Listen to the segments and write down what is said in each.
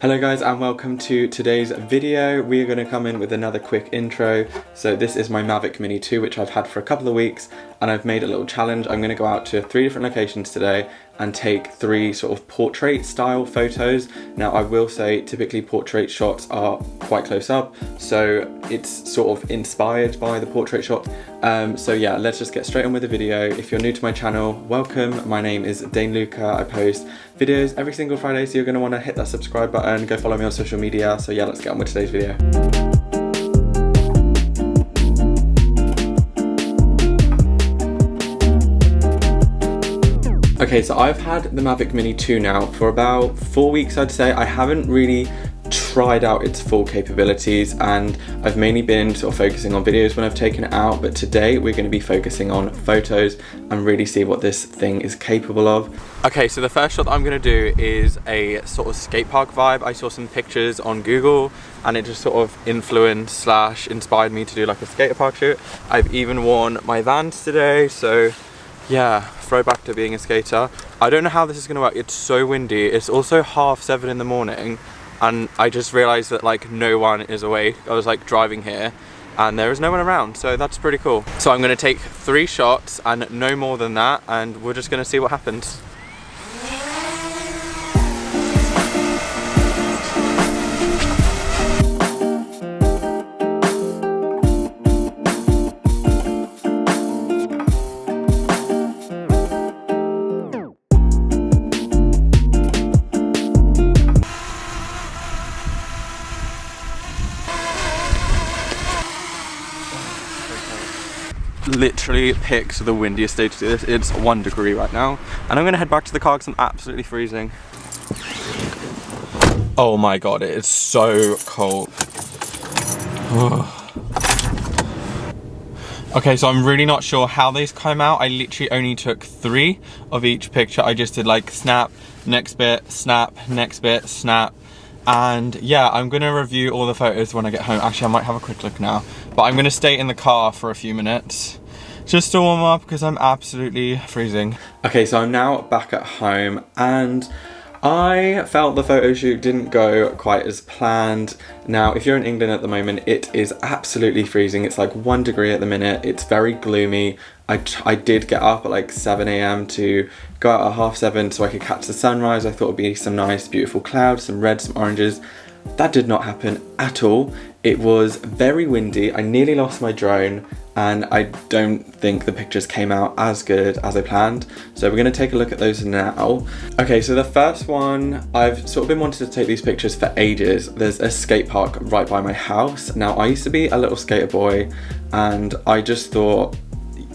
Hello guys and welcome to today's video. We are going to come in with another quick intro. So this is my Mavic Mini 2 which I've had for a couple of weeks and I've made a little challenge. I'm going to go out to 3 different locations today and take 3 sort of portrait style photos. Now I will say typically portrait shots are quite close up, so it's sort of inspired by the portrait shot. So yeah, let's just get straight on with the video. If you're new to my channel, welcome. My name is Dain LUKA. I post videos every single Friday, so you're going to want to hit that subscribe button, go follow me on social media. So yeah, let's get on with today's video. Okay, so I've had the Mavic Mini 2 now for about 4 weeks, I'd say. I haven't really tried out its full capabilities and I've mainly been sort of focusing on videos when I've taken it out, but today we're going to be focusing on photos and really see what this thing is capable of. Okay, so the first shot that I'm going to do is a sort of skate park vibe. I saw some pictures on Google and it just sort of influenced / inspired me to do like a Skatepark shoot. I've even worn my Vans today, so yeah, throwback to being a skater. I don't know how this is going to work. It's so windy. It's also 7:30 in the morning and I just realized that like no one is awake. I was like driving here and there is no one around, so that's pretty cool. So I'm going to take 3 shots and no more than that, and we're just going to see what happens. Literally picked the windiest day to do this. It's 1 degree right now and I'm gonna head back to the car because I'm absolutely freezing. Oh my god, it is so cold. Okay, so I'm really not sure how these came out. I literally only took 3 of each picture. I just did like snap, next bit, snap, next bit, snap. And yeah, I'm gonna review all the photos when I get home. Actually, I might have a quick look now, but I'm gonna stay in the car for a few minutes just to warm up because I'm absolutely freezing. Okay, so I'm now back at home and I felt the photo shoot didn't go quite as planned. Now, if you're in England at the moment, it is absolutely freezing. It's like 1 degree at the minute. It's very gloomy. I did get up at like 7 AM to go out at 7:30 so I could catch the sunrise. I thought it'd be some nice, beautiful clouds, some reds, some oranges. That did not happen at all. It was very windy. I nearly lost my drone and I don't think the pictures came out as good as I planned. So we're gonna take a look at those now. Okay, so the first one, I've sort of been wanting to take these pictures for ages. There's a skate park right by my house. Now, I used to be a little skater boy and I just thought,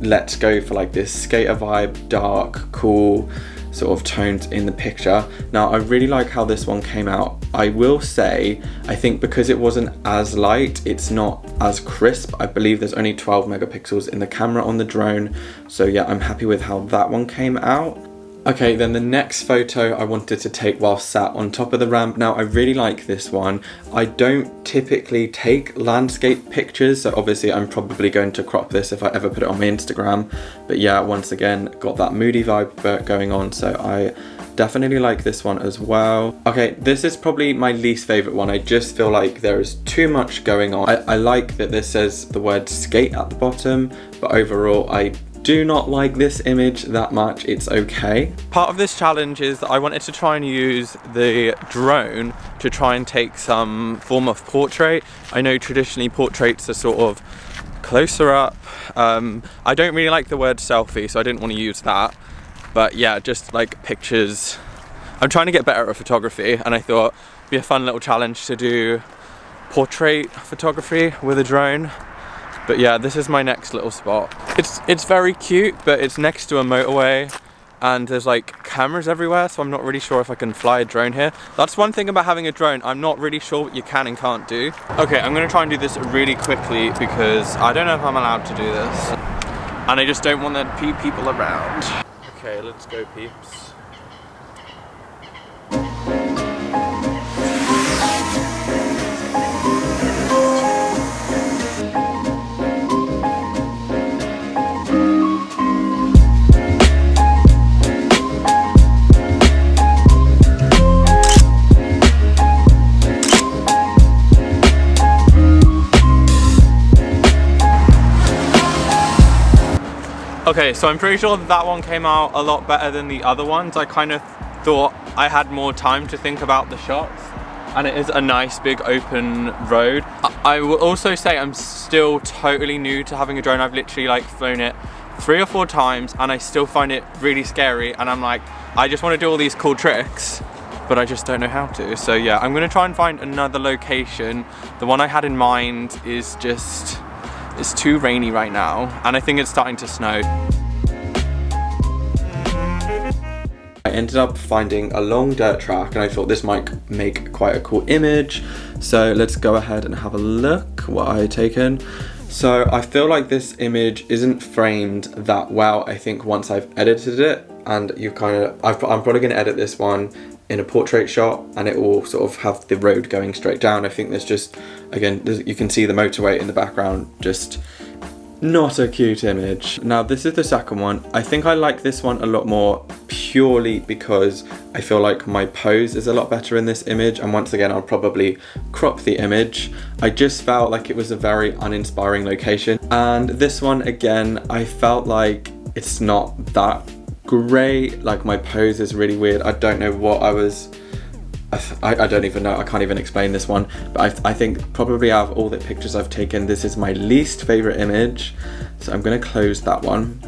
let's go for like this skater vibe, dark, cool sort of tones in the picture. Now I really like how this one came out. I will say, I think because it wasn't as light, it's not as crisp. I believe there's only 12 megapixels in the camera on the drone. So yeah, I'm happy with how that one came out. Okay, then the next photo I wanted to take while sat on top of the ramp. Now I really like this one. I don't typically take landscape pictures, so obviously I'm probably going to crop this if I ever put it on my Instagram. But yeah, once again, got that moody vibe going on, so I definitely like this one as well. Okay, this is probably my least favorite one. I just feel like there is too much going on. I like that this says the word skate at the bottom, but overall I do not like this image that much. It's okay. Part of this challenge is that I wanted to try and use the drone to try and take some form of portrait. I know traditionally portraits are sort of closer up. I don't really like the word selfie, so I didn't want to use that. But yeah, just like pictures. I'm trying to get better at photography and I thought it'd be a fun little challenge to do portrait photography with a drone. But yeah, this is my next little spot. It's very cute, but it's next to a motorway and there's like cameras everywhere, so I'm not really sure if I can fly a drone here. That's one thing about having a drone, I'm not really sure what you can and can't do. Okay, I'm gonna try and do this really quickly because I don't know if I'm allowed to do this. And I just don't want there to be people around. Okay, let's go, peeps. Okay, so I'm pretty sure that one came out a lot better than the other ones. I kind of thought I had more time to think about the shots, and it is a nice big open road. I will also say I'm still totally new to having a drone. I've literally like flown it 3 or 4 times and I still find it really scary, and I'm like, I just want to do all these cool tricks, but I just don't know how to. So yeah, I'm gonna try and find another location. The one I had in mind is just, it's too rainy right now, and I think it's starting to snow. I ended up finding a long dirt track and I thought this might make quite a cool image. So let's go ahead and have a look what I had taken. So I feel like this image isn't framed that well. I think once I've edited it, and you I'm probably gonna edit this one in a portrait shot, and it will sort of have the road going straight down. I think there's just, again, you can see the motorway in the background, just not a cute image. Now this is the second one. I think I like this one a lot more purely because I feel like my pose is a lot better in this image, and once again I'll probably crop the image. I just felt like it was a very uninspiring location, and this one again I felt like it's not that great. Like my pose is really weird. I don't know what I was, I don't even know, I can't even explain this one, but I think probably out of all the pictures I've taken, this is my least favorite image, so I'm gonna close that one.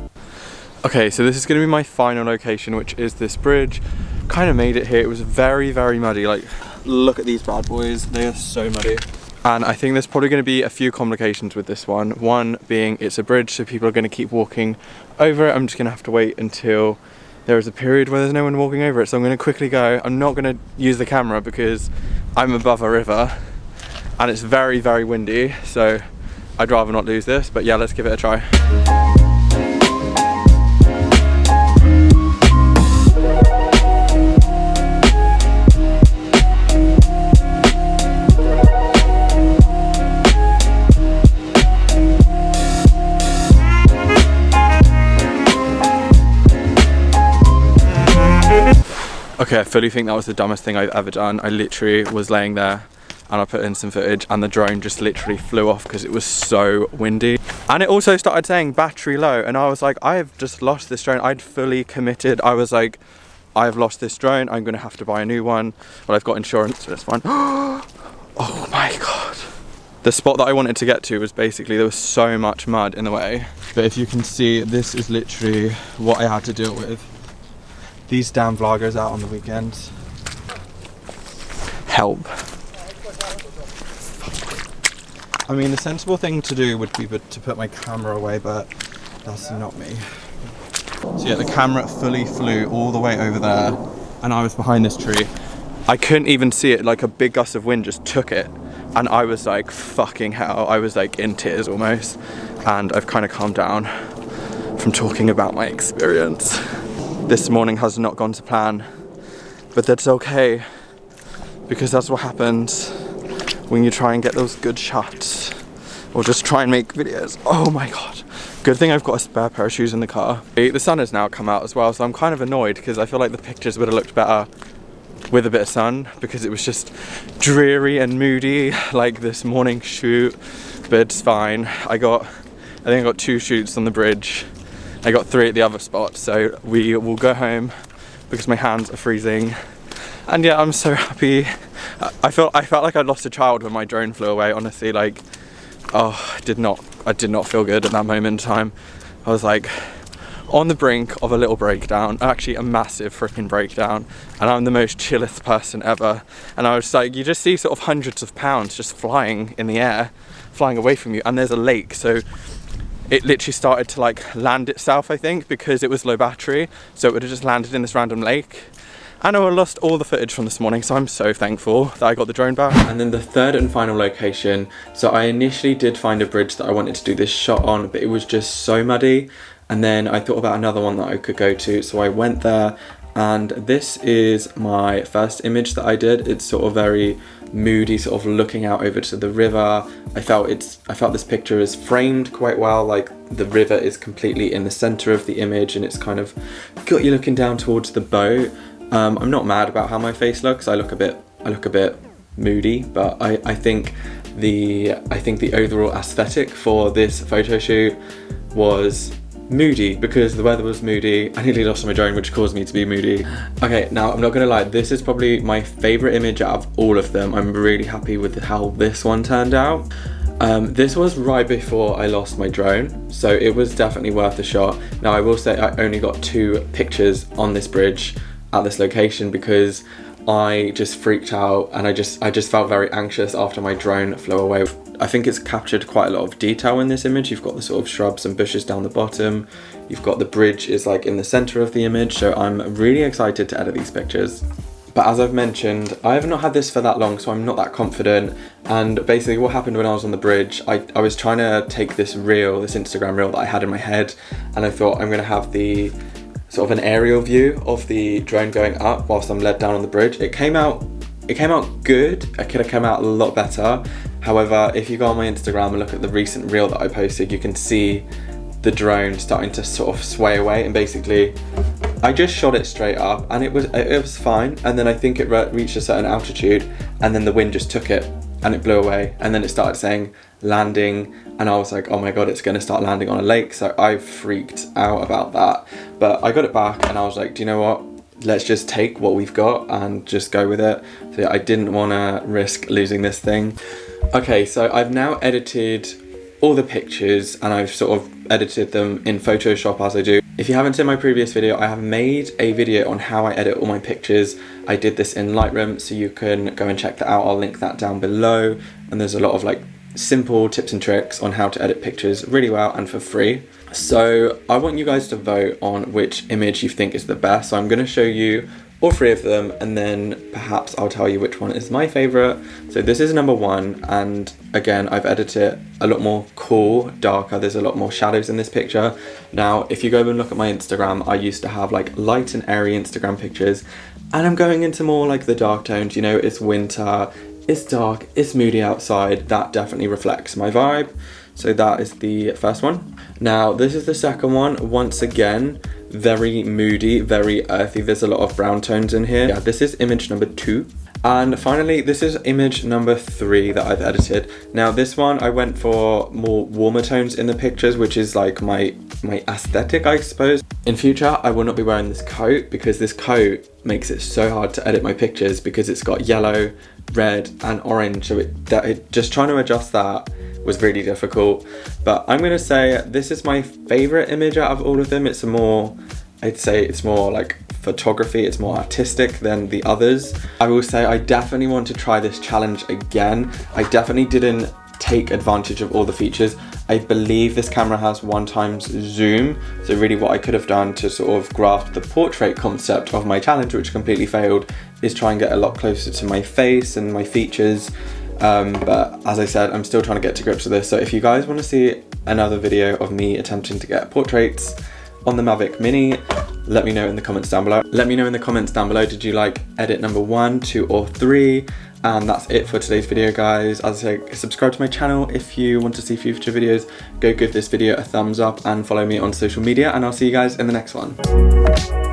Okay, so this is gonna be my final location, which is this bridge. Kind of made it here. It was very, very muddy. Like, look at these bad boys, they are so muddy. And I think there's probably going to be a few complications with this one. One being it's a bridge, so people are going to keep walking over it. I'm just going to have to wait until there is a period where there's no one walking over it. So I'm going to quickly go. I'm not going to use the camera because I'm above a river and it's very, very windy. So I'd rather not lose this. But yeah, let's give it a try. Okay, I fully think that was the dumbest thing I've ever done. I literally was laying there and I put in some footage and the drone just literally flew off because it was so windy. And it also started saying battery low, and I was like, I have just lost this drone. I'd fully committed. I was like, I've lost this drone. I'm gonna have to buy a new one. Well, I've got insurance for this one. Oh my God. The spot that I wanted to get to was basically, there was so much mud in the way. But if you can see, this is literally what I had to deal with. These damn vloggers out on the weekends. Help. I mean, the sensible thing to do would be to put my camera away, but that's not me. So yeah, the camera fully flew all the way over there, and I was behind this tree. I couldn't even see it, like a big gust of wind just took it, and I was like, fucking hell. I was like in tears almost, and I've kind of calmed down from talking about my experience. This morning has not gone to plan, but that's okay, because that's what happens when you try and get those good shots, or just try and make videos. Oh my God. Good thing I've got a spare pair of shoes in the car. The sun has now come out as well, so I'm kind of annoyed because I feel like the pictures would have looked better with a bit of sun, because it was just dreary and moody like this morning shoot, but it's fine. I think I got 2 shoots on the bridge. I got 3 at the other spot, so we will go home because my hands are freezing. And yeah, I'm so happy. I felt like I lost a child when my drone flew away, honestly. Like, oh, I did not feel good at that moment in time. I was like on the brink of a little breakdown, actually a massive freaking breakdown, and I'm the most chillest person ever. And I was like, you just see sort of hundreds of pounds just flying in the air, flying away from you, and there's a lake, so it literally started to like land itself, I think, because it was low battery, so it would have just landed in this random lake. And I lost all the footage from this morning, so I'm so thankful that I got the drone back. And then the third and final location. So I initially did find a bridge that I wanted to do this shot on, but it was just so muddy. And then I thought about another one that I could go to, so I went there. And this is my first image that I did. It's sort of very moody, sort of looking out over to the river. I felt this picture is framed quite well, like the river is completely in the center of the image, and it's kind of got you looking down towards the boat. I'm not mad about how my face looks. I look a bit moody, but I think the overall aesthetic for this photo shoot was moody because the weather was moody. I nearly lost my drone, which caused me to be moody. Okay, now I'm not gonna lie, this is probably my favorite image out of all of them. I'm really happy with how this one turned out. This was right before I lost my drone, so it was definitely worth a shot. Now I will say I only got 2 pictures on this bridge at this location because I just freaked out and I just felt very anxious after my drone flew away. I think it's captured quite a lot of detail in this image. You've got the sort of shrubs and bushes down the bottom. You've got the bridge is like in the center of the image, so I'm really excited to edit these pictures. But as I've mentioned, I have not had this for that long, so I'm not that confident. And basically what happened when I was on the bridge, I was trying to take this reel, this Instagram reel that I had in my head, and I thought I'm gonna have the sort of an aerial view of the drone going up whilst I'm led down on the bridge. It came out good. It could have come out a lot better. However, if you go on my Instagram and look at the recent reel that I posted, you can see the drone starting to sort of sway away, and basically I just shot it straight up and it was fine, and then I think it reached a certain altitude and then the wind just took it and it blew away, and then it started saying landing, and I was like, oh my god, it's gonna start landing on a lake. So I freaked out about that, but I got it back and I was like, do you know what, let's just take what we've got and just go with it. So I didn't want to risk losing this thing. Okay, so I've now edited all the pictures and I've sort of edited them in Photoshop as I do. If you haven't seen my previous video, I have made a video on how I edit all my pictures. I did this in Lightroom, so you can go and check that out. I'll link that down below, and there's a lot of like simple tips and tricks on how to edit pictures really well and for free. So I want you guys to vote on which image you think is the best. So I'm going to show you all 3 of them, and then perhaps I'll tell you which one is my favorite. So this is number 1, and again, I've edited it a lot more cool, darker. There's a lot more shadows in this picture. Now, if you go and look at my Instagram, I used to have like light and airy Instagram pictures, and I'm going into more like the dark tones. You know, it's winter, it's dark, it's moody outside. That definitely reflects my vibe. So that is the first one. Now, this is the second one. Once again, very moody, very earthy. There's a lot of brown tones in here. Yeah, this is image number 2. And finally, this is image number 3 that I've edited. Now this one, I went for more warmer tones in the pictures, which is like my aesthetic, I suppose. In future, I will not be wearing this coat because this coat makes it so hard to edit my pictures because it's got yellow, red and orange. So just trying to adjust that was really difficult. But I'm gonna say this is my favorite image out of all of them. It's I'd say it's more like photography, it's more artistic than the others. I will say I definitely want to try this challenge again. I definitely didn't take advantage of all the features. I believe this camera has 1x zoom, so really what I could have done to sort of grasp the portrait concept of my challenge, which completely failed, is try and get a lot closer to my face and my features. But as I said, I'm still trying to get to grips with this. So if you guys want to see another video of me attempting to get portraits on the Mavic Mini, let me know in the comments down below. Let me know in the comments down below, did you like edit number 1, 2 or 3? And that's it for today's video, guys. As I say, subscribe to my channel if you want to see future videos. Go give this video a thumbs up and follow me on social media, and I'll see you guys in the next one.